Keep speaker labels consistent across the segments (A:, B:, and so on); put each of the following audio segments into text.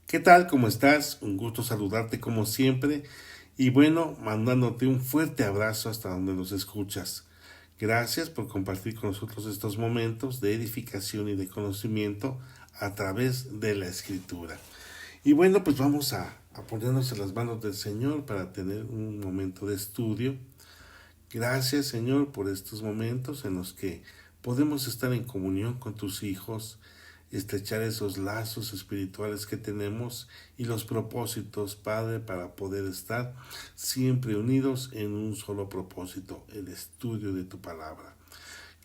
A: ¿Qué tal? ¿Cómo estás? Un gusto saludarte como siempre y bueno, mandándote un fuerte abrazo hasta donde nos escuchas. Gracias por compartir con nosotros estos momentos de edificación y de conocimiento a través de la escritura. Y bueno, pues vamos a ponernos en las manos del Señor para tener un momento de estudio. Gracias, Señor, por estos momentos en los que podemos estar en comunión con tus hijos, estrechar esos lazos espirituales que tenemos y los propósitos, Padre, para poder estar siempre unidos en un solo propósito, el estudio de tu palabra.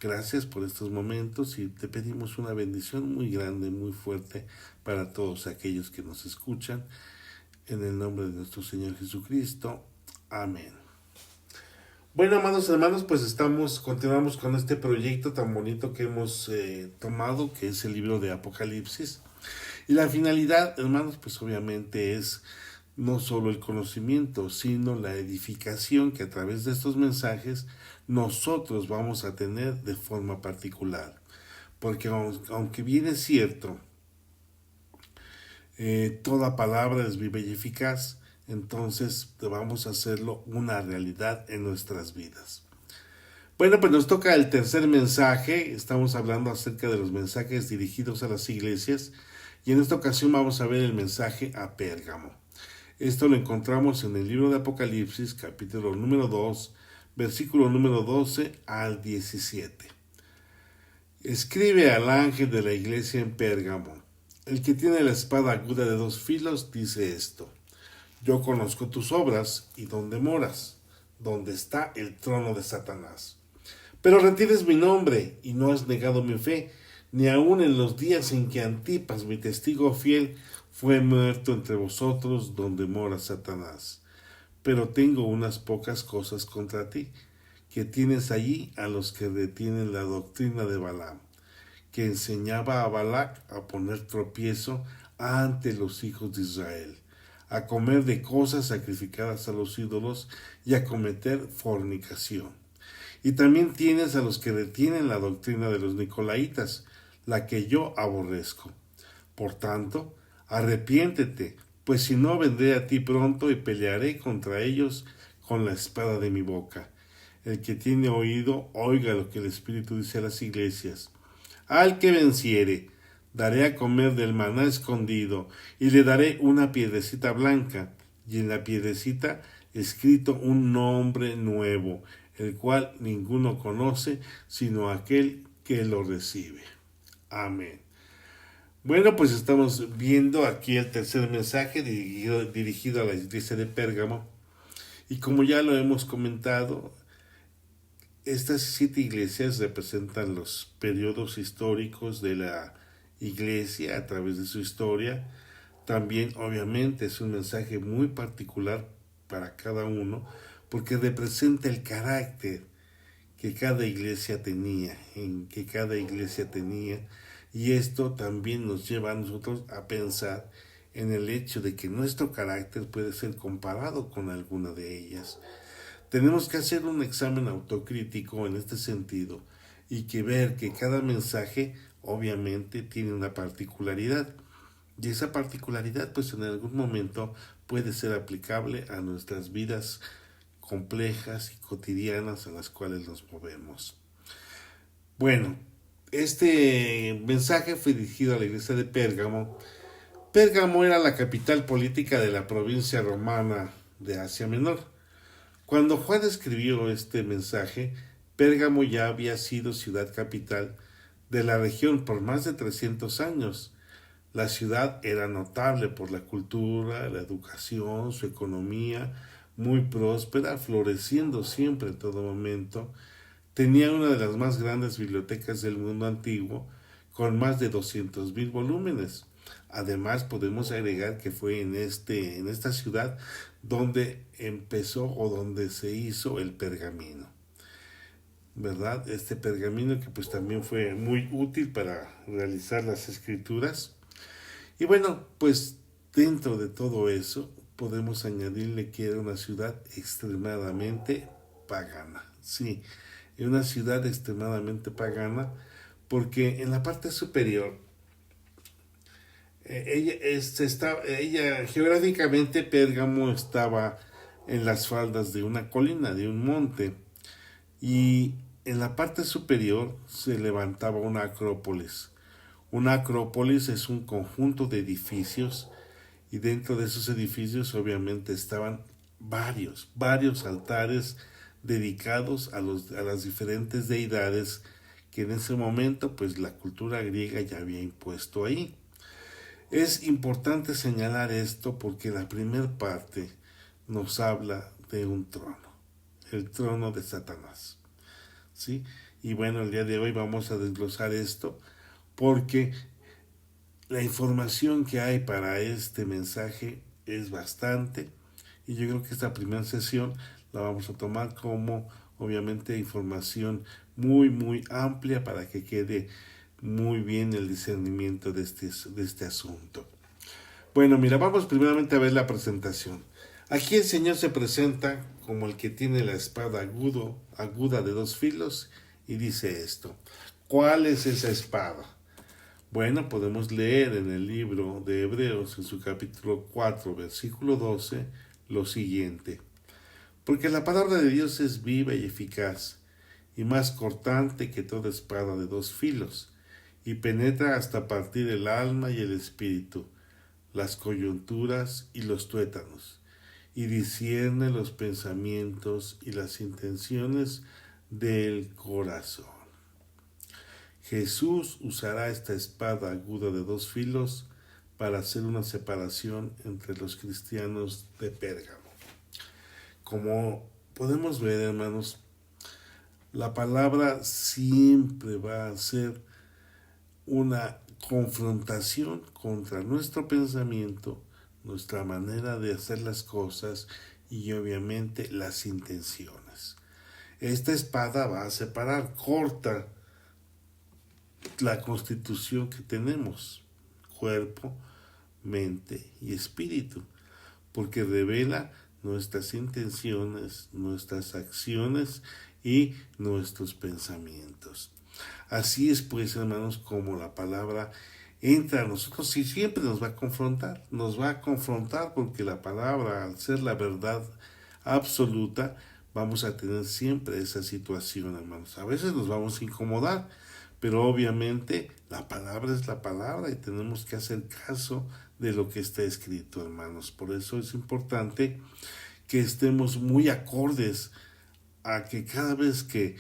A: Gracias por estos momentos y te pedimos una bendición muy grande, muy fuerte para todos aquellos que nos escuchan. En el nombre de nuestro Señor Jesucristo. Amén. Bueno, amados hermanos, pues continuamos con este proyecto tan bonito que hemos tomado, que es el libro de Apocalipsis. Y la finalidad, hermanos, pues obviamente es no solo el conocimiento, sino la edificación que a través de estos mensajes nosotros vamos a tener de forma particular. Porque aunque bien es cierto, toda palabra es viva y eficaz, entonces vamos a hacerlo una realidad en nuestras vidas. Bueno, pues nos toca el tercer mensaje. Estamos hablando acerca de los mensajes dirigidos a las iglesias y en esta ocasión vamos a ver el mensaje a Pérgamo. Esto lo encontramos en el libro de Apocalipsis, capítulo número 2, versículo número 12 al 17. Escribe al ángel de la iglesia en Pérgamo. El que tiene la espada aguda de dos filos dice esto: Yo conozco tus obras y dónde moras, donde está el trono de Satanás. Pero retienes mi nombre y no has negado mi fe, ni aun en los días en que Antipas, mi testigo fiel, fue muerto entre vosotros donde mora Satanás. Pero tengo unas pocas cosas contra ti, que tienes allí a los que retienen la doctrina de Balaam, que enseñaba a Balac a poner tropiezo ante los hijos de Israel, a comer de cosas sacrificadas a los ídolos y a cometer fornicación. Y también tienes a los que retienen la doctrina de los Nicolaitas, la que yo aborrezco. Por tanto, arrepiéntete, pues si no vendré a ti pronto y pelearé contra ellos con la espada de mi boca. El que tiene oído, oiga lo que el Espíritu dice a las iglesias. Al que venciere, daré a comer del maná escondido, y le daré una piedrecita blanca, y en la piedrecita escrito un nombre nuevo, el cual ninguno conoce, sino aquel que lo recibe. Amén. Bueno, pues estamos viendo aquí el tercer mensaje dirigido a la iglesia de Pérgamo. Y como ya lo hemos comentado, estas 7 iglesias representan los periodos históricos de la iglesia a través de su historia. También, obviamente, es un mensaje muy particular para cada uno porque representa el carácter que cada iglesia tenía, y esto también nos lleva a nosotros a pensar en el hecho de que nuestro carácter puede ser comparado con alguna de ellas. Tenemos que hacer un examen autocrítico en este sentido y que ver que cada mensaje obviamente tiene una particularidad y esa particularidad pues en algún momento puede ser aplicable a nuestras vidas complejas y cotidianas en las cuales nos movemos. Bueno, este mensaje fue dirigido a la iglesia de Pérgamo. Pérgamo era la capital política de la provincia romana de Asia Menor. Cuando Juan escribió este mensaje, Pérgamo ya había sido ciudad capital de la región por más de 300 años. La ciudad era notable por la cultura, la educación, su economía, muy próspera, floreciendo siempre en todo momento. Tenía una de las más grandes bibliotecas del mundo antiguo, con más de 200,000 volúmenes. Además, podemos agregar que fue en esta ciudad donde empezó o donde se hizo el pergamino, ¿verdad? Este pergamino que pues también fue muy útil para realizar las escrituras. Y bueno, pues dentro de todo eso podemos añadirle que era una ciudad extremadamente pagana. Sí, era una ciudad extremadamente pagana porque en la parte superior ella geográficamente Pérgamo estaba en las faldas de una colina, de un monte, y en la parte superior se levantaba una acrópolis. Una acrópolis es un conjunto de edificios y dentro de esos edificios obviamente estaban varios altares dedicados a las diferentes deidades que en ese momento pues la cultura griega ya había impuesto ahí. Es importante señalar esto porque la primera parte nos habla de un trono, el trono de Satanás, ¿sí? Y bueno, el día de hoy vamos a desglosar esto porque la información que hay para este mensaje es bastante y yo creo que esta primera sesión la vamos a tomar como obviamente información muy amplia para que quede muy bien el discernimiento de este asunto. Bueno, mira, vamos primeramente a ver la presentación. Aquí el Señor se presenta como el que tiene la espada aguda de dos filos y dice esto. ¿Cuál es esa espada? Bueno, podemos leer en el libro de Hebreos, en su capítulo 4, versículo 12, lo siguiente. Porque la palabra de Dios es viva y eficaz, y más cortante que toda espada de dos filos, y penetra hasta partir el alma y el espíritu, las coyunturas y los tuétanos, y discierne los pensamientos y las intenciones del corazón. Jesús usará esta espada aguda de dos filos para hacer una separación entre los cristianos de Pérgamo. Como podemos ver, hermanos, la palabra siempre va a ser una confrontación contra nuestro pensamiento, nuestra manera de hacer las cosas y obviamente las intenciones. Esta espada va a separar, corta la constitución que tenemos, cuerpo, mente y espíritu, porque revela nuestras intenciones, nuestras acciones y nuestros pensamientos. Así es pues, hermanos, como la palabra entra a nosotros y siempre nos va a confrontar porque la palabra, al ser la verdad absoluta, vamos a tener siempre esa situación, hermanos. A veces nos vamos a incomodar, pero obviamente la palabra es la palabra y tenemos que hacer caso de lo que está escrito, hermanos. Por eso es importante que estemos muy acordes a que cada vez que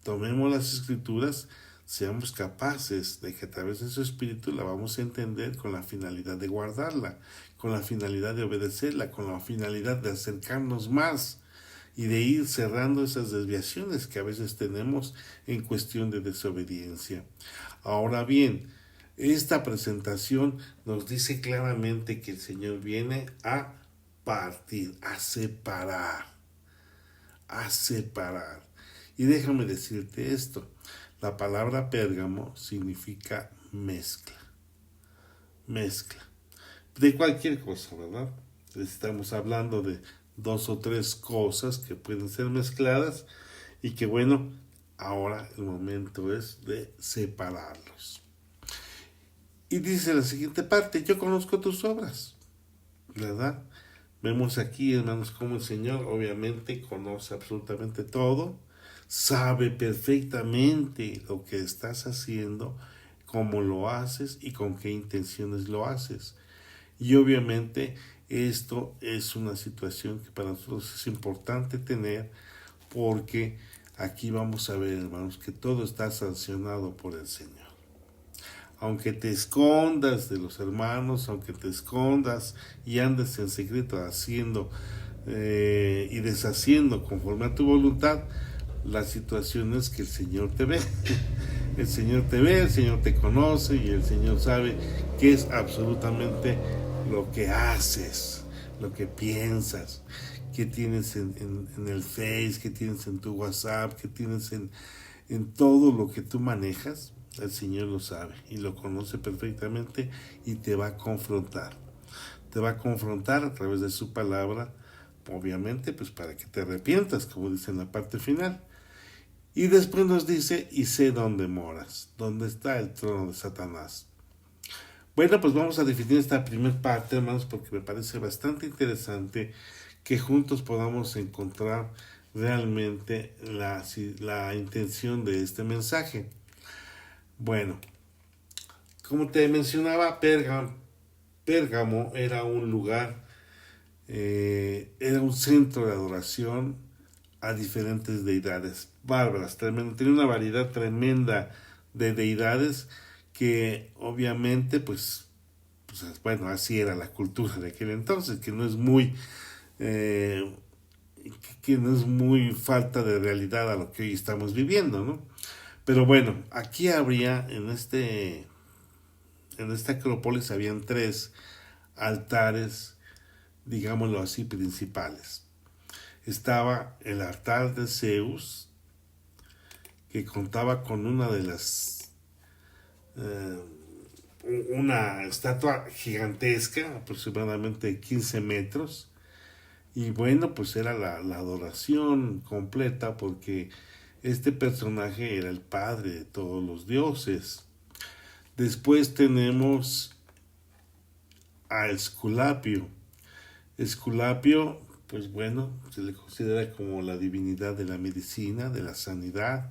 A: tomemos las escrituras seamos capaces de que a través de su espíritu la vamos a entender con la finalidad de guardarla, con la finalidad de obedecerla, con la finalidad de acercarnos más y de ir cerrando esas desviaciones que a veces tenemos en cuestión de desobediencia. Ahora bien, esta presentación nos dice claramente que el Señor viene a partir, a separar. Y déjame decirte esto, la palabra Pérgamo significa mezcla, de cualquier cosa, ¿verdad? Estamos hablando de dos o tres cosas que pueden ser mezcladas y que bueno, ahora el momento es de separarlos. Y dice la siguiente parte, yo conozco tus obras, ¿verdad? Vemos aquí, hermanos, cómo el Señor obviamente conoce absolutamente todo, sabe perfectamente lo que estás haciendo, cómo lo haces y con qué intenciones lo haces. Y obviamente esto es una situación que para nosotros es importante tener porque aquí vamos a ver, hermanos, que todo está sancionado por el Señor. Aunque te escondas de los hermanos, aunque te escondas y andes en secreto haciendo y deshaciendo conforme a tu voluntad, la situación es que el Señor te ve. El Señor te ve, el Señor te conoce y el Señor sabe qué es absolutamente lo que haces, lo que piensas, qué tienes en el Face, qué tienes en tu WhatsApp, qué tienes en todo lo que tú manejas. El Señor lo sabe y lo conoce perfectamente y te va a confrontar. Te va a confrontar a través de su palabra, obviamente, pues para que te arrepientas, como dice en la parte final. Y después nos dice, y sé dónde moras, dónde está el trono de Satanás. Bueno, pues vamos a definir esta primera parte, hermanos, porque me parece bastante interesante que juntos podamos encontrar realmente la intención de este mensaje. Bueno, como te mencionaba, Pérgamo era un lugar, era un centro de adoración a diferentes deidades bárbaras, tremendo, tenía una variedad tremenda de deidades que obviamente pues bueno, así era la cultura de aquel entonces, que no es muy eh, que no es muy falta de realidad a lo que hoy estamos viviendo, ¿no? Pero bueno, aquí habría en esta acrópolis habían tres altares, digámoslo así, principales. Estaba el altar de Zeus, que contaba con eh, una estatua gigantesca, aproximadamente 15 metros, y bueno, pues era la adoración completa porque este personaje era el padre de todos los dioses. Después tenemos a Esculapio. Esculapio, pues bueno, se le considera como la divinidad de la medicina, de la sanidad.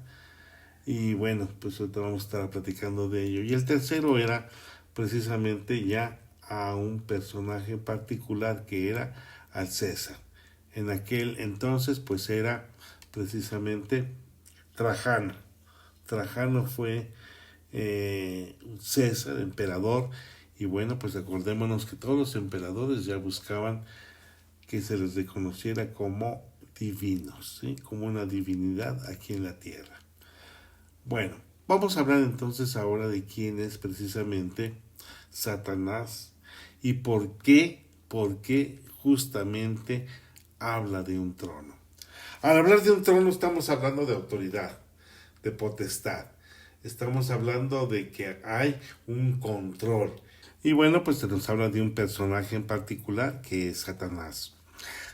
A: Y bueno, pues ahorita vamos a estar platicando de ello. Y el tercero era precisamente ya a un personaje particular que era al César. En aquel entonces pues era precisamente Trajano. Trajano fue César, emperador, y bueno, pues acordémonos que todos los emperadores ya buscaban que se les reconociera como divinos, ¿sí? Como una divinidad aquí en la tierra. Bueno, vamos a hablar entonces ahora de quién es precisamente Satanás y por qué justamente habla de un trono. Al hablar de un trono estamos hablando de autoridad, de potestad. Estamos hablando de que hay un control. Y bueno, pues se nos habla de un personaje en particular que es Satanás.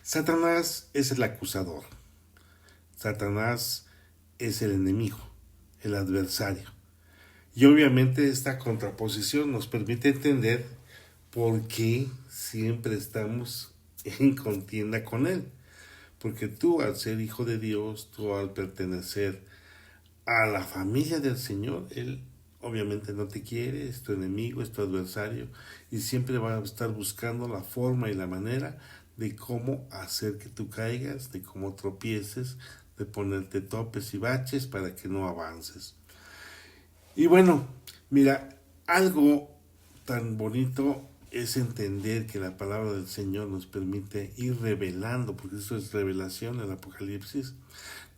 A: Satanás es el acusador. Satanás es el enemigo, el adversario. Y obviamente esta contraposición nos permite entender por qué siempre estamos en contienda con él. Porque tú al ser hijo de Dios, tú al pertenecer a la familia del Señor, Él obviamente no te quiere, es tu enemigo, es tu adversario y siempre va a estar buscando la forma y la manera de cómo hacer que tú caigas, de cómo tropieces, de ponerte topes y baches para que no avances. Y bueno, mira, algo tan bonito es entender que la palabra del Señor nos permite ir revelando, porque eso es revelación, el Apocalipsis,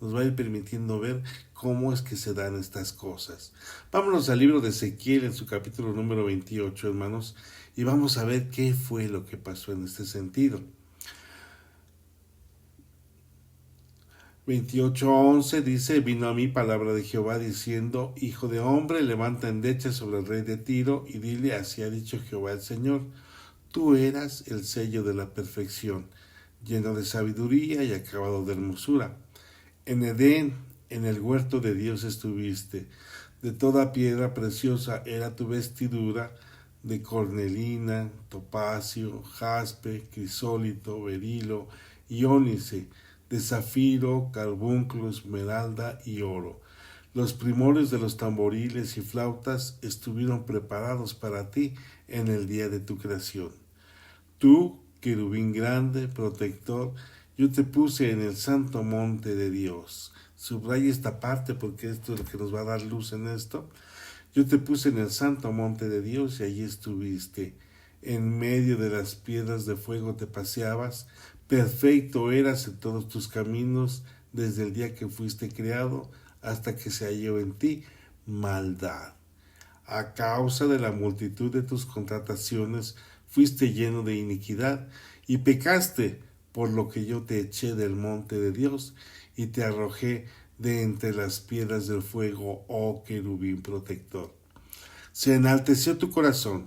A: nos va a ir permitiendo ver cómo es que se dan estas cosas. Vámonos al libro de Ezequiel en su capítulo número 28, hermanos, y vamos a ver qué fue lo que pasó en este sentido. 28:11 dice: vino a mí palabra de Jehová diciendo: hijo de hombre, levanta endecha sobre el rey de Tiro y dile: así ha dicho Jehová el Señor, tú eras el sello de la perfección, lleno de sabiduría y acabado de hermosura. En Edén, en el huerto de Dios estuviste, de toda piedra preciosa era tu vestidura, de cornelina, topacio, jaspe, crisólito, berilo y ónice, de zafiro, carbunclo, esmeralda y oro. Los primores de los tamboriles y flautas estuvieron preparados para ti en el día de tu creación. Tú, querubín grande, protector, yo te puse en el santo monte de Dios. Subraya esta parte porque esto es lo que nos va a dar luz en esto. Yo te puse en el santo monte de Dios y allí estuviste. En medio de las piedras de fuego te paseabas. Perfecto eras en todos tus caminos desde el día que fuiste creado hasta que se halló en ti maldad. A causa de la multitud de tus contrataciones fuiste lleno de iniquidad y pecaste, por lo que yo te eché del monte de Dios y te arrojé de entre las piedras del fuego, oh querubín protector. Se enalteció tu corazón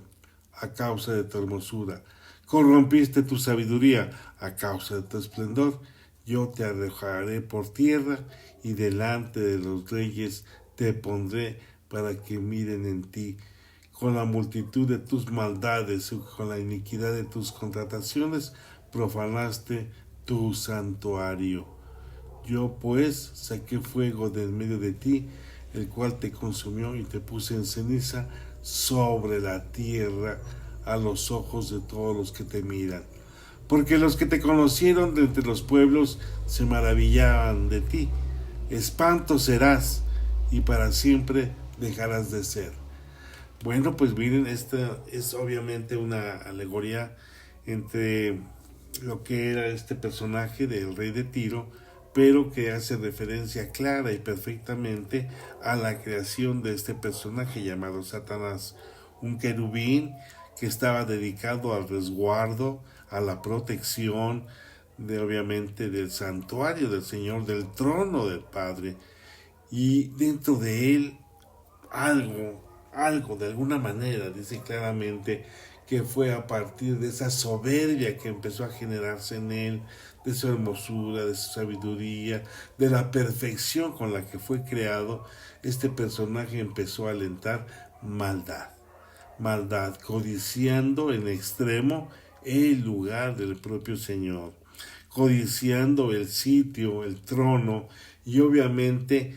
A: a causa de tu hermosura, corrompiste tu sabiduría a causa de tu esplendor. Yo te arrojaré por tierra y delante de los reyes te pondré para que miren en ti con la multitud de tus maldades y con la iniquidad de tus contrataciones, profanaste tu santuario. Yo pues saqué fuego de en medio de ti, el cual te consumió y te puse en ceniza sobre la tierra a los ojos de todos los que te miran. Porque los que te conocieron de entre los pueblos se maravillaban de ti. Espanto serás y para siempre dejarás de ser. Bueno, pues miren, esta es obviamente una alegoría entre lo que era este personaje del rey de Tiro, pero que hace referencia clara y perfectamente a la creación de este personaje llamado Satanás, un querubín que estaba dedicado al resguardo, a la protección de obviamente del santuario del Señor, del trono del Padre, y dentro de él algo de alguna manera, dice claramente que fue a partir de esa soberbia que empezó a generarse en él, de su hermosura, de su sabiduría, de la perfección con la que fue creado, este personaje empezó a alentar maldad, codiciando en extremo el lugar del propio Señor, codiciando el sitio, el trono, y obviamente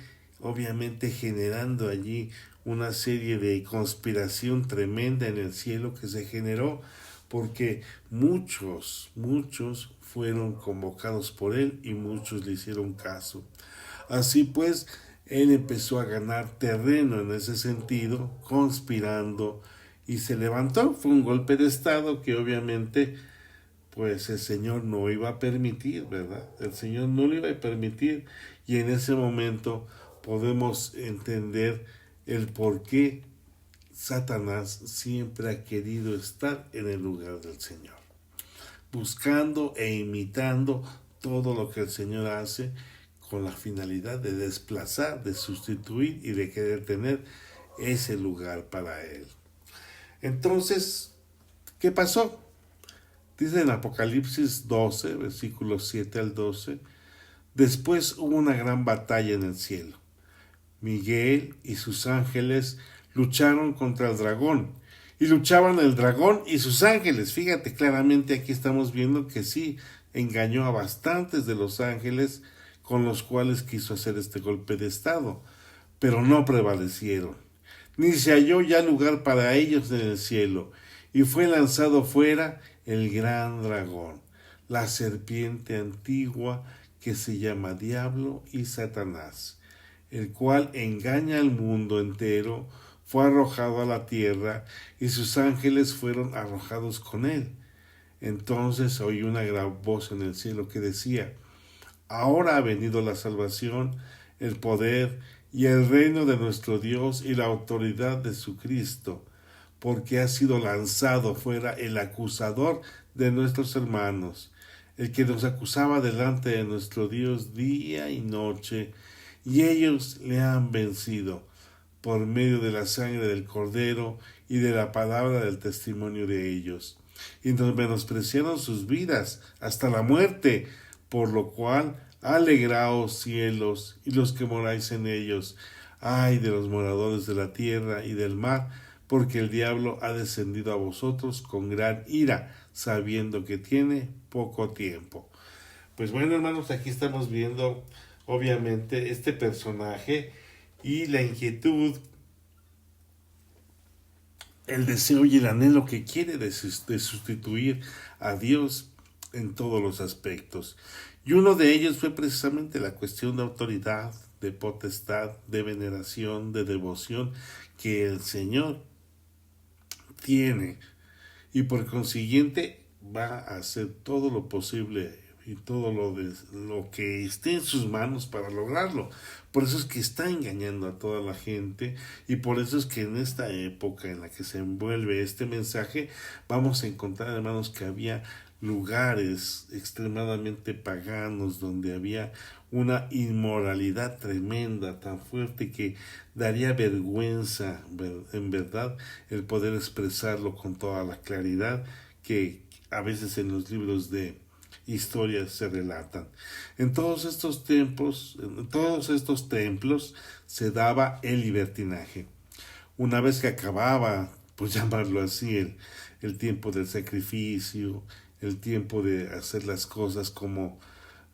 A: generando allí una serie de conspiración tremenda en el cielo que se generó porque muchos fueron convocados por él y muchos le hicieron caso. Así pues, él empezó a ganar terreno en ese sentido, conspirando, y se levantó. Fue un golpe de estado que obviamente pues el Señor no iba a permitir, ¿verdad? El Señor no lo iba a permitir, y en ese momento podemos entender el por qué Satanás siempre ha querido estar en el lugar del Señor, buscando e imitando todo lo que el Señor hace con la finalidad de desplazar, de sustituir y de querer tener ese lugar para él. Entonces, ¿qué pasó? Dice en Apocalipsis 12, versículos 7 al 12, después hubo una gran batalla en el cielo. Miguel y sus ángeles lucharon contra el dragón, y luchaban el dragón y sus ángeles. Fíjate, claramente aquí estamos viendo que sí, engañó a bastantes de los ángeles con los cuales quiso hacer este golpe de estado, pero no prevalecieron, ni se halló ya lugar para ellos en el cielo, y fue lanzado fuera el gran dragón, la serpiente antigua que se llama Diablo y Satanás, el cual engaña al mundo entero. Fue arrojado a la tierra y sus ángeles fueron arrojados con él. Entonces oí una gran voz en el cielo que decía: ahora ha venido la salvación, el poder y el reino de nuestro Dios y la autoridad de su Cristo, porque ha sido lanzado fuera el acusador de nuestros hermanos, el que nos acusaba delante de nuestro Dios día y noche, y ellos le han vencido por medio de la sangre del Cordero y de la palabra del testimonio de ellos. Y nos menospreciaron sus vidas hasta la muerte, por lo cual alegraos cielos y los que moráis en ellos. Ay de los moradores de la tierra y del mar, porque el diablo ha descendido a vosotros con gran ira, sabiendo que tiene poco tiempo. Pues bueno, hermanos, aquí estamos viendo obviamente este personaje y la inquietud, el deseo y el anhelo que quiere de sustituir a Dios en todos los aspectos. Y uno de ellos fue precisamente la cuestión de autoridad, de potestad, de veneración, de devoción que el Señor tiene, y por consiguiente va a hacer todo lo posible y todo lo que esté en sus manos para lograrlo. Por eso es que está engañando a toda la gente, y por eso es que en esta época en la que se envuelve este mensaje vamos a encontrar, hermanos, que había lugares extremadamente paganos donde había una inmoralidad tremenda, tan fuerte que daría vergüenza, en verdad, el poder expresarlo con toda la claridad que a veces en los libros de historias se relatan. En todos estos templos se daba el libertinaje. Una vez que acababa pues llamarlo así, el tiempo del sacrificio, el tiempo de hacer las cosas como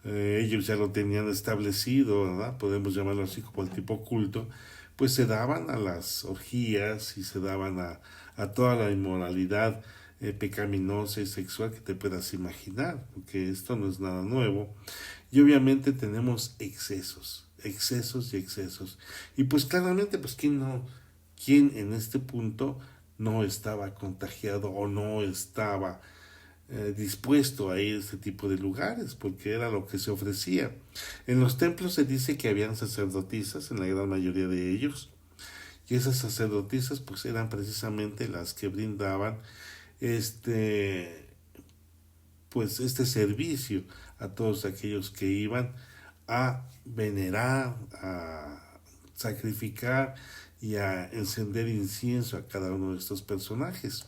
A: ellos ya lo tenían establecido, ¿verdad? Podemos llamarlo así como el tipo culto, pues se daban a las orgías y se daban a toda la inmoralidad pecaminosa y sexual que te puedas imaginar, porque esto no es nada nuevo. Y obviamente tenemos excesos, excesos y excesos. Y pues claramente, pues quién no, quién en este punto no estaba contagiado o no estaba dispuesto a ir a este tipo de lugares, porque era lo que se ofrecía. En los templos se dice que habían sacerdotisas, en la gran mayoría de ellos, y esas sacerdotisas pues eran precisamente las que brindaban este este servicio a todos aquellos que iban a venerar, a sacrificar y a encender incienso a cada uno de estos personajes.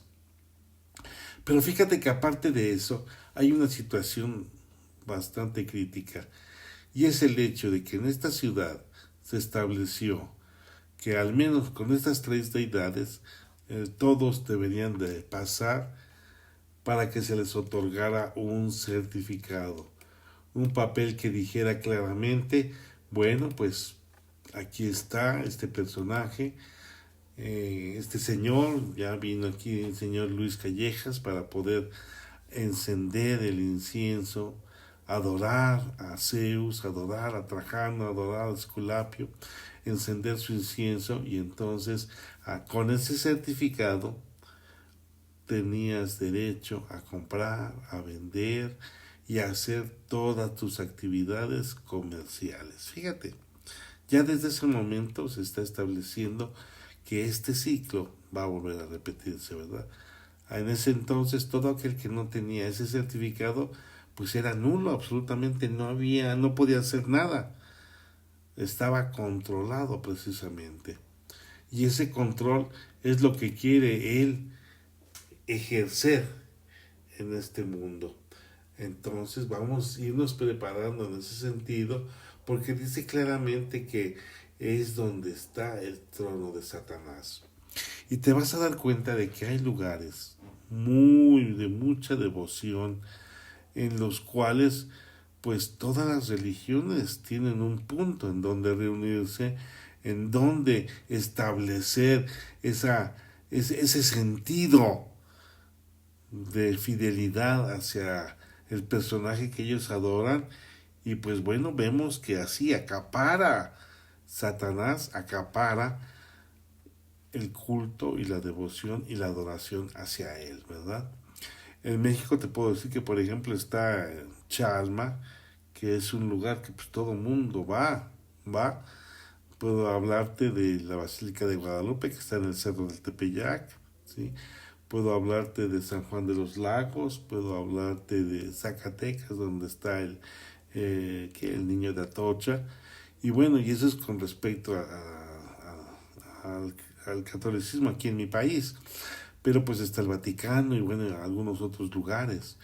A: Pero fíjate que aparte de eso, hay una situación bastante crítica, y es el hecho de que en esta ciudad se estableció que al menos con estas tres deidades todos deberían de pasar para que se les otorgara un certificado, un papel que dijera claramente, bueno, pues aquí está este personaje, este señor, ya vino aquí el señor Luis Callejas para poder encender el incienso, adorar a Zeus, adorar a Trajano, adorar a Esculapio, encender su incienso, y entonces con ese certificado tenías derecho a comprar, a vender y a hacer todas tus actividades comerciales. Fíjate, ya desde ese momento se está estableciendo que este ciclo va a volver a repetirse, ¿verdad? En ese entonces todo aquel que no tenía ese certificado pues era nulo, absolutamente no había, no podía hacer nada. Estaba controlado precisamente. Y ese control es lo que quiere él ejercer en este mundo. Entonces vamos a irnos preparando en ese sentido, porque dice claramente que es donde está el trono de Satanás. Y te vas a dar cuenta de que hay lugares de mucha devoción en los cuales pues todas las religiones tienen un punto en donde reunirse, en donde establecer ese sentido de fidelidad hacia el personaje que ellos adoran. Y pues bueno, vemos que así acapara Satanás, acapara el culto y la devoción y la adoración hacia él, ¿verdad? En México te puedo decir que por ejemplo está Chalma, que es un lugar que pues todo mundo va. Puedo hablarte de la Basílica de Guadalupe, que está en el Cerro del Tepeyac, ¿sí? Puedo hablarte de San Juan de los Lagos, puedo hablarte de Zacatecas, donde está el niño de Atocha. Y bueno, y eso es con respecto al catolicismo aquí en mi país. Pero pues está el Vaticano y bueno, algunos otros lugares.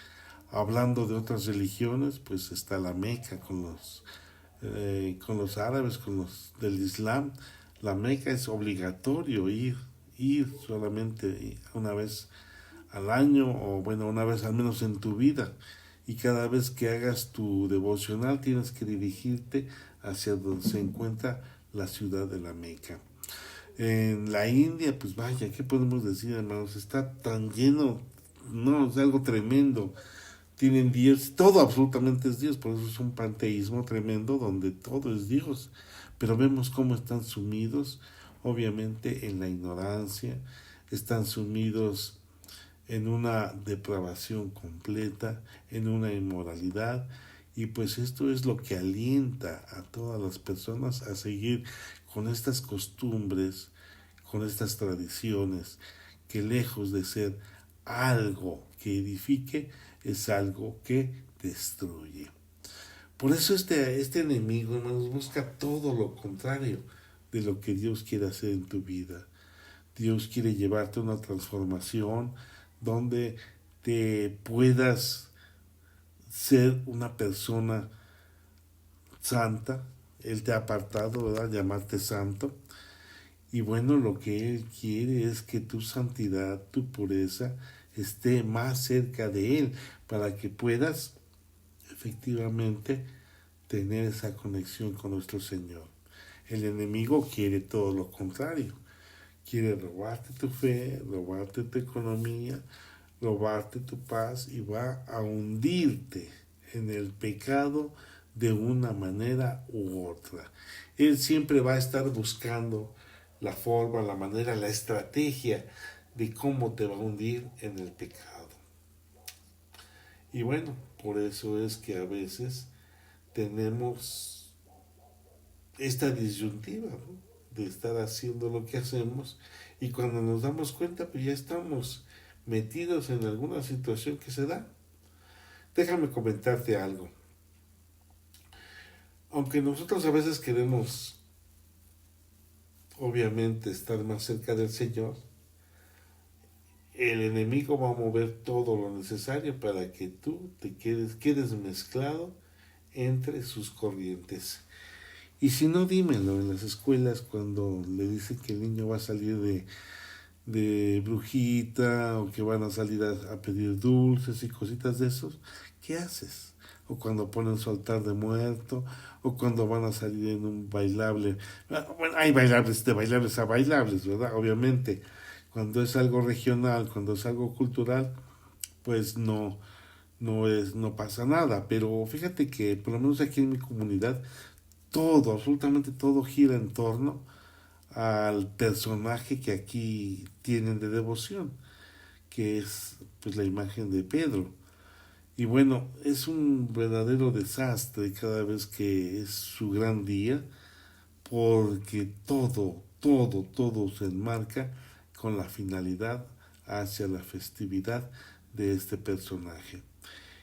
A: Hablando de otras religiones, pues está la Meca con los árabes, con los del Islam. La Meca es obligatorio ir solamente una vez al año, o bueno, una vez al menos en tu vida. Y cada vez que hagas tu devocional tienes que dirigirte hacia donde se encuentra la ciudad de la Meca. En la India, pues vaya, ¿qué podemos decir, hermanos? Está tan lleno, no, es algo tremendo. Tienen Dios, todo absolutamente es Dios, por eso es un panteísmo tremendo donde todo es Dios. Pero vemos cómo están sumidos, obviamente, en la ignorancia, están sumidos en una depravación completa, en una inmoralidad, y pues esto es lo que alienta a todas las personas a seguir con estas costumbres, con estas tradiciones, que lejos de ser algo que edifique, es algo que destruye. Por eso este enemigo, hermanos, busca todo lo contrario de lo que Dios quiere hacer en tu vida. Dios quiere llevarte a una transformación donde te puedas ser una persona santa. Él te ha apartado, ¿verdad? Llamarte santo. Y bueno, lo que Él quiere es que tu santidad, tu pureza, esté más cerca de Él, para que puedas efectivamente tener esa conexión con nuestro Señor. El enemigo quiere todo lo contrario. Quiere robarte tu fe, robarte tu economía, robarte tu paz y va a hundirte en el pecado de una manera u otra. Él siempre va a estar buscando la forma, la manera, la estrategia de cómo te va a hundir en el pecado. Y bueno, por eso es que a veces tenemos esta disyuntiva, ¿no?, de estar haciendo lo que hacemos, y cuando nos damos cuenta pues ya estamos metidos en alguna situación que se da. Déjame comentarte algo. Aunque nosotros a veces queremos obviamente estar más cerca del Señor, el enemigo va a mover todo lo necesario para que tú quedes mezclado entre sus corrientes. Y si no, dímelo en las escuelas cuando le dicen que el niño va a salir de brujita, o que van a salir a pedir dulces y cositas de esos, ¿qué haces? O cuando ponen su altar de muerto, o cuando van a salir en un bailable. Bueno, hay bailables de bailables a bailables, ¿verdad? Obviamente, cuando es algo regional, cuando es algo cultural, pues no pasa nada. Pero fíjate que por lo menos aquí en mi comunidad, todo, absolutamente todo gira en torno al personaje que aquí tienen de devoción, que es pues la imagen de Pedro. Y bueno, es un verdadero desastre cada vez que es su gran día, porque todo se enmarca con la finalidad hacia la festividad de este personaje.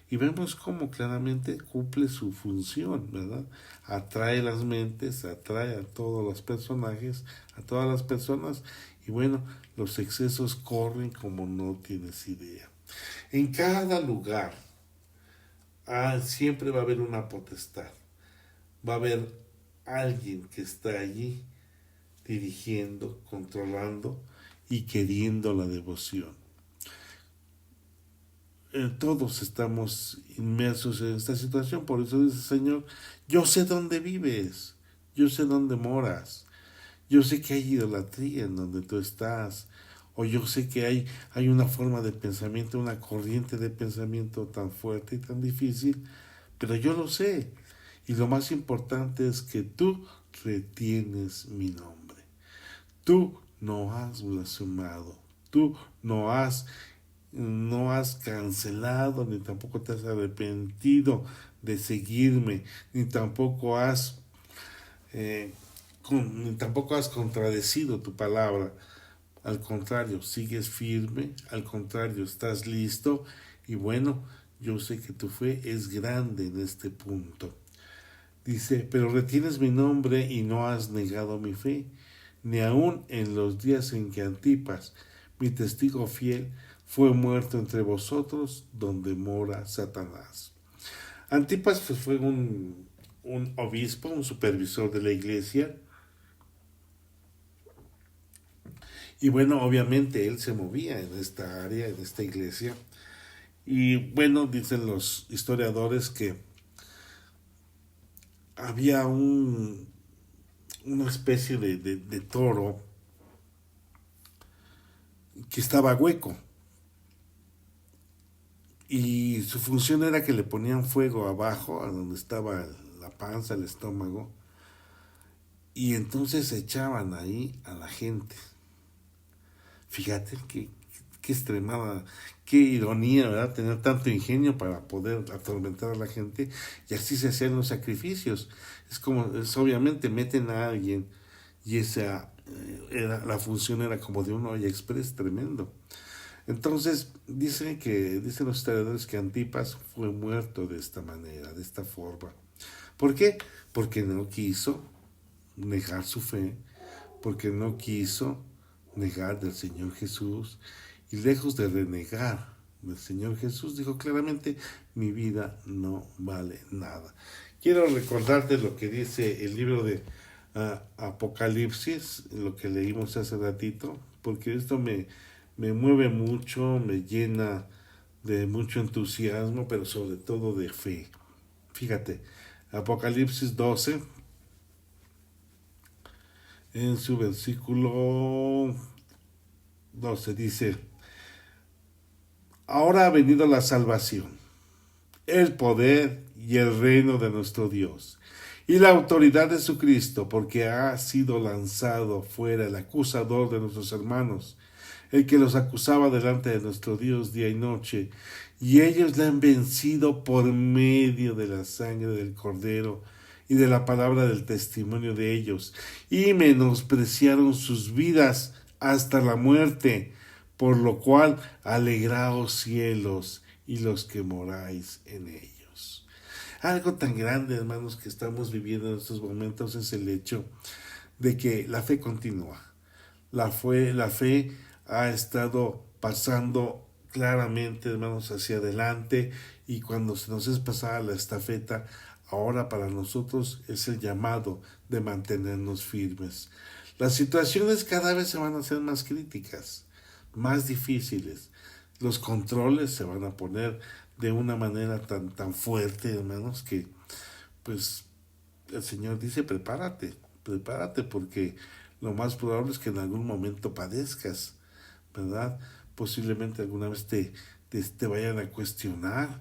A: Y vemos cómo claramente cumple su función, ¿verdad? Atrae las mentes, atrae a todos los personajes, a todas las personas, y bueno, los excesos corren como no tienes idea. En cada lugar siempre va a haber una potestad, va a haber alguien que está allí dirigiendo, controlando y queriendo la devoción. Todos estamos inmersos en esta situación, por eso dice el Señor: yo sé dónde vives, yo sé dónde moras, yo sé que hay idolatría en donde tú estás, o yo sé que hay una forma de pensamiento, una corriente de pensamiento tan fuerte y tan difícil, pero yo lo sé, y lo más importante es que tú retienes mi nombre, tú no has blasfemado, tú no has cancelado, ni tampoco te has arrepentido de seguirme, ni tampoco eh, ni tampoco has contradecido tu palabra. Al contrario, sigues firme, al contrario, estás listo, y bueno, yo sé que tu fe es grande en este punto. Dice: pero retienes mi nombre y no has negado mi fe, ni aun en los días en que Antipas, mi testigo fiel, fue muerto entre vosotros, donde mora Satanás. Antipas pues, fue un obispo, un supervisor de la iglesia, y bueno, obviamente él se movía en esta área, en esta iglesia, y bueno, dicen los historiadores que había una especie de toro que estaba hueco, y su función era que le ponían fuego abajo, a donde estaba la panza, el estómago, y entonces echaban ahí a la gente. Fíjate qué extremada, qué ironía, ¿verdad? Tener tanto ingenio para poder atormentar a la gente, y así se hacían los sacrificios. Obviamente meten a alguien, y esa la función era como de un olla express tremendo. Entonces, dicen los historiadores que Antipas fue muerto de esta manera, de esta forma. ¿Por qué? Porque no quiso negar su fe, porque no quiso negar del Señor Jesús, y lejos de renegar del Señor Jesús, dijo claramente: mi vida no vale nada. Quiero recordarte lo que dice el libro de Apocalipsis, lo que leímos hace ratito, porque esto me mueve mucho, me llena de mucho entusiasmo, pero sobre todo de fe. Fíjate, Apocalipsis 12, en su versículo 12 dice, ahora ha venido la salvación, el poder y el reino de nuestro Dios, y la autoridad de su Cristo, porque ha sido lanzado fuera el acusador de nuestros hermanos, el que los acusaba delante de nuestro Dios día y noche, y ellos le han vencido por medio de la sangre del Cordero y de la palabra del testimonio de ellos, y menospreciaron sus vidas hasta la muerte, por lo cual alegraos cielos y los que moráis en ellos. Algo tan grande, hermanos, que estamos viviendo en estos momentos es el hecho de que la fe continúa. La fe ha estado pasando claramente, hermanos, hacia adelante, y cuando se nos es pasada la estafeta, ahora para nosotros es el llamado de mantenernos firmes. Las situaciones cada vez se van a hacer más críticas, más difíciles. Los controles se van a poner de una manera tan fuerte, hermanos, que pues el Señor dice, prepárate, porque lo más probable es que en algún momento padezcas, ¿verdad? Posiblemente alguna vez te vayan a cuestionar.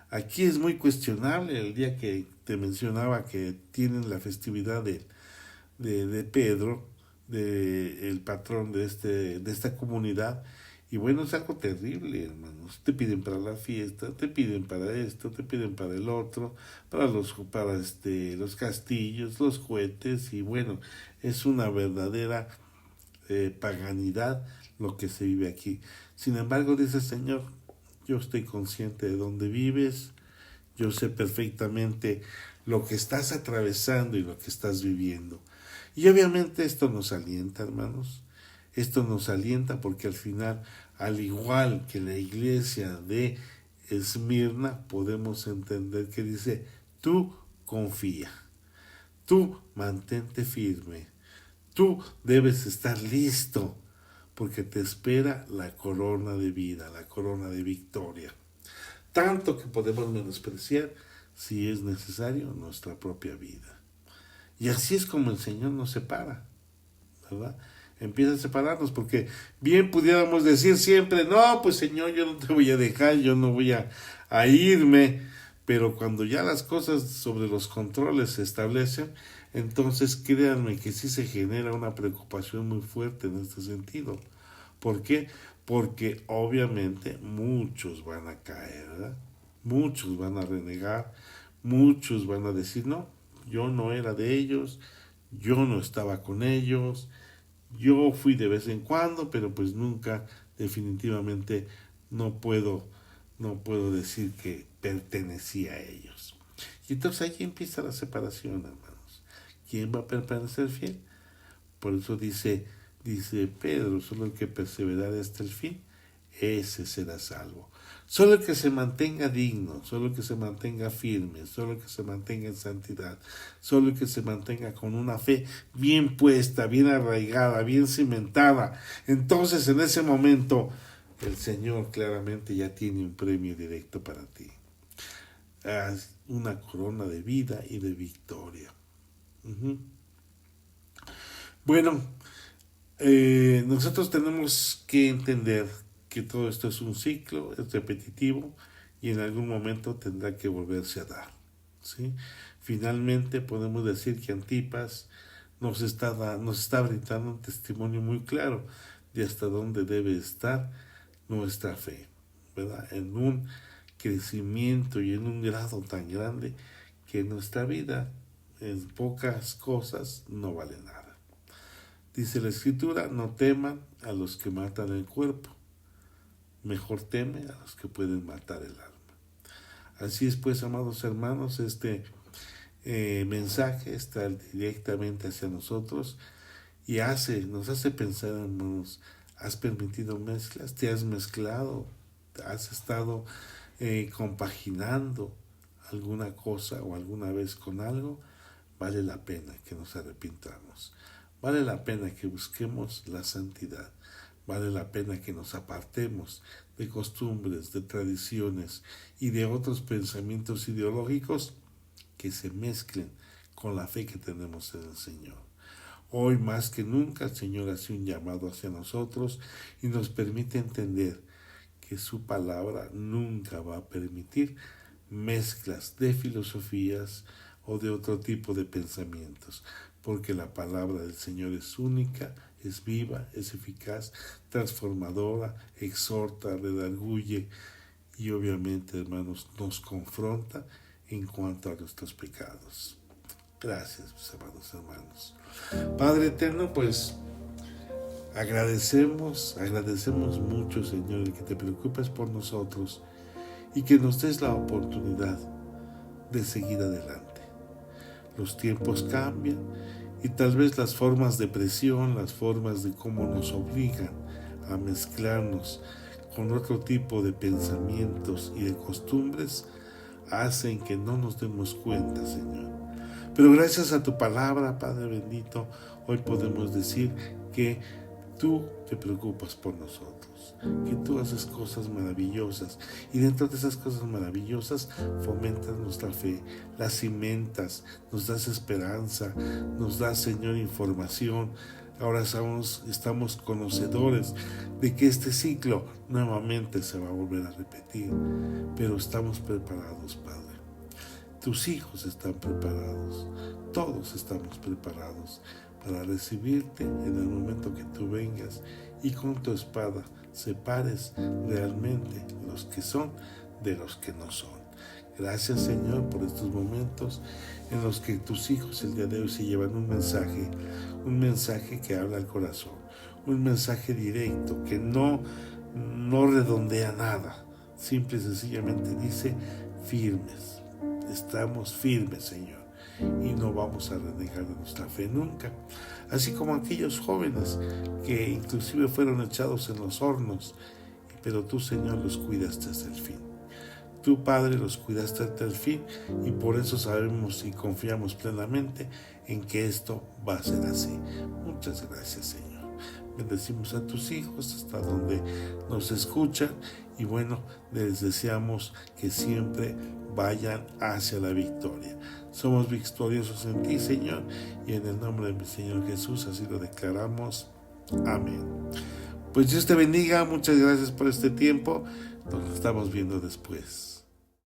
A: Aquí es muy cuestionable el día que te mencionaba que tienen la festividad de Pedro, el patrón de esta comunidad. Y bueno, es algo terrible, hermanos. Te piden para la fiesta, te piden para esto, te piden para el otro, para los castillos, los cohetes, y bueno, es una verdadera paganidad lo que se vive aquí. Sin embargo, dice el Señor, yo estoy consciente de dónde vives, yo sé perfectamente lo que estás atravesando y lo que estás viviendo. Y obviamente esto nos alienta, hermanos. Esto nos alienta porque al final, al igual que la iglesia de Esmirna, podemos entender que dice, tú confía, tú mantente firme, tú debes estar listo porque te espera la corona de vida, la corona de victoria. Tanto que podemos menospreciar, si es necesario, nuestra propia vida. Y así es como el Señor nos separa, ¿verdad? Empieza a separarnos, porque bien pudiéramos decir siempre, no, pues Señor, yo no te voy a dejar, yo no voy a irme, pero cuando ya las cosas sobre los controles se establecen, entonces créanme que sí se genera una preocupación muy fuerte en este sentido. ¿Por qué? Porque obviamente muchos van a caer, ¿verdad? Muchos van a renegar, muchos van a decir, no, yo no era de ellos, yo no estaba con ellos, yo fui de vez en cuando, pero pues nunca, definitivamente no puedo, no puedo decir que pertenecía a ellos. Y entonces ahí empieza la separación, hermanos. ¿Quién va a permanecer fiel? Por eso dice Pedro, solo el que perseverare hasta el fin, ese será salvo. Solo el que se mantenga digno, solo el que se mantenga firme, solo el que se mantenga en santidad, solo el que se mantenga con una fe bien puesta, bien arraigada, bien cimentada. Entonces en ese momento el Señor claramente ya tiene un premio directo para ti. Una corona de vida y de victoria. Uh-huh. Bueno, nosotros tenemos que entender que todo esto es un ciclo, es repetitivo y en algún momento tendrá que volverse a dar, ¿sí? Finalmente podemos decir que Antipas nos está brindando un testimonio muy claro de hasta dónde debe estar nuestra fe, ¿verdad? En un crecimiento y en un grado tan grande que nuestra vida en pocas cosas no vale nada. Dice la Escritura, no teman a los que matan el cuerpo, mejor teme a los que pueden matar el alma. Así es pues, amados hermanos, este mensaje está directamente hacia nosotros y nos hace pensar, hermanos, ¿has permitido mezclas? ¿Te has mezclado? ¿Has estado compaginando alguna cosa o alguna vez con algo? vale la pena que nos arrepintamos. Vale la pena que busquemos la santidad. Vale la pena que nos apartemos de costumbres, de tradiciones y de otros pensamientos ideológicos que se mezclen con la fe que tenemos en el Señor. Hoy más que nunca el Señor hace un llamado hacia nosotros y nos permite entender que su palabra nunca va a permitir mezclas de filosofías o de otro tipo de pensamientos, porque la palabra del Señor es única, es viva, es eficaz, transformadora, exhorta, redarguye y obviamente, hermanos, nos confronta en cuanto a nuestros pecados. Gracias, mis amados hermanos. Padre eterno, pues agradecemos mucho, Señor, que te preocupes por nosotros y que nos des la oportunidad de seguir adelante. Los tiempos cambian y tal vez las formas de presión, las formas de cómo nos obligan a mezclarnos con otro tipo de pensamientos y de costumbres hacen que no nos demos cuenta, Señor. Pero gracias a tu palabra, Padre bendito, hoy podemos decir que tú te preocupas por nosotros, que tú haces cosas maravillosas y dentro de esas cosas maravillosas fomentas nuestra fe, la cimentas, nos das esperanza, nos das, Señor, información. Ahora estamos conocedores de que este ciclo nuevamente se va a volver a repetir, pero estamos preparados, Padre. Tus hijos están preparados, todos estamos preparados para recibirte en el momento que tú vengas y con tu espada separes realmente los que son de los que no son. Gracias, Señor, por estos momentos en los que tus hijos el día de hoy se llevan un mensaje que habla al corazón, un mensaje directo que no redondea nada, simple y sencillamente dice firmes. Estamos firmes, Señor, y no vamos a renegar de nuestra fe nunca. Así como aquellos jóvenes que inclusive fueron echados en los hornos, pero tú, Señor, los cuidaste hasta el fin. Tú, Padre, los cuidaste hasta el fin y por eso sabemos y confiamos plenamente en que esto va a ser así. Muchas gracias, Señor. Bendecimos a tus hijos hasta donde nos escuchan y bueno, les deseamos que siempre vayan hacia la victoria. Somos victoriosos en ti, Señor, y en el nombre de mi Señor Jesús así lo declaramos. Amén. Pues Dios te bendiga, muchas gracias por este tiempo, nos estamos viendo después.